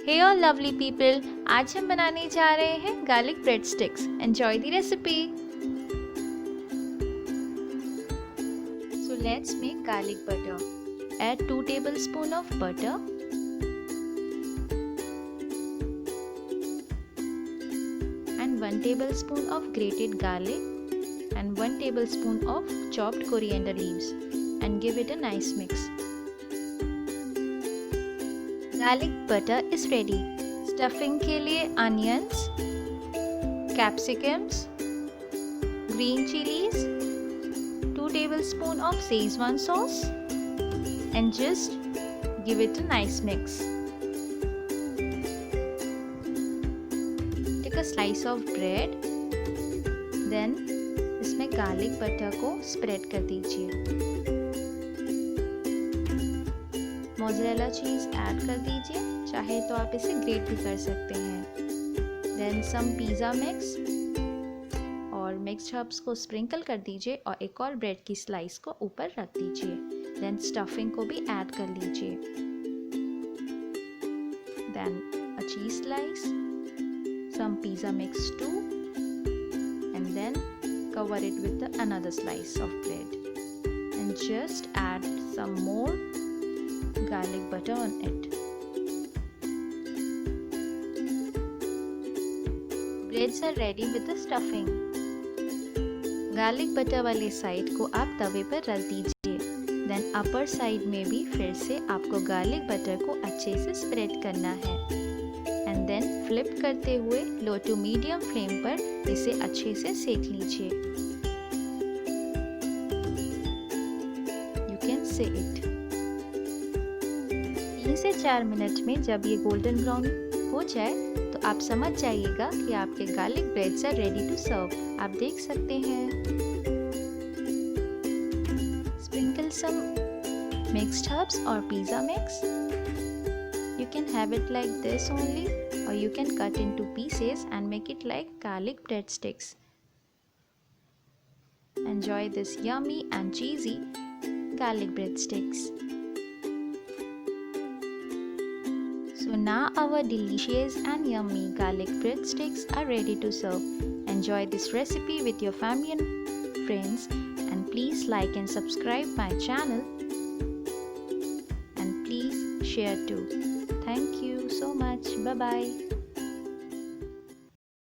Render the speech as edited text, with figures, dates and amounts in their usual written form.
Hey all lovely people, आज हम बनाने जा रहे हैं garlic bread sticks. Enjoy the recipe. So let's make garlic butter. Add 2 tablespoons of butter. And 1 tablespoon of grated garlic and 1 tablespoon of chopped coriander leaves and give it a nice mix. Garlic butter is ready. Stuffing के लिए onions, capsicums, green chillies, 2 tablespoons of Schezwan sauce and just give it a nice mix. Take a slice of bread, then इसमें garlic butter को spread कर दीजिए. Mozzarella cheese add कर दीजिए, चाहे तो आप इसे ग्रेट भी कर सकते हैं. देन सम पिज़्ज़ा मिक्स और मिक्स्ड हर्ब्स को स्प्रिंकल कर दीजिए और एक और ब्रेड की स्लाइस को ऊपर रख दीजिए. देन स्टफिंग को भी ऐड कर लीजिए. Then a cheese slice, some pizza mix too and then cover it with another slice of bread and just add some more garlic butter on it. Breads are ready with the stuffing. Garlic butter वाले side को आप तवे पर रख दीजिए. Then upper side में भी फिर से आपको गार्लिक बटर को अच्छे से स्प्रेड करना है एंड देन फ्लिप करते हुए लो टू मीडियम फ्लेम पर इसे अच्छे से सेक लीजिए. You can see it. 3 से 4 मिनट में जब ये गोल्डन ब्राउन हो जाए तो आप समझ जाइएगा कि आपके garlic breads are ready to serve. आप देख सकते हैं. स्प्रिंकल सम मिक्स्ड हर्ब्स और pizza mix. You can have it like this only or you can cut into pieces and make it like garlic breadsticks. Enjoy this yummy and cheesy garlic breadsticks. So now our delicious and yummy garlic breadsticks are ready to serve. Enjoy this recipe with your family and friends and please like and subscribe my channel and please share too. Thank you so much. Bye bye.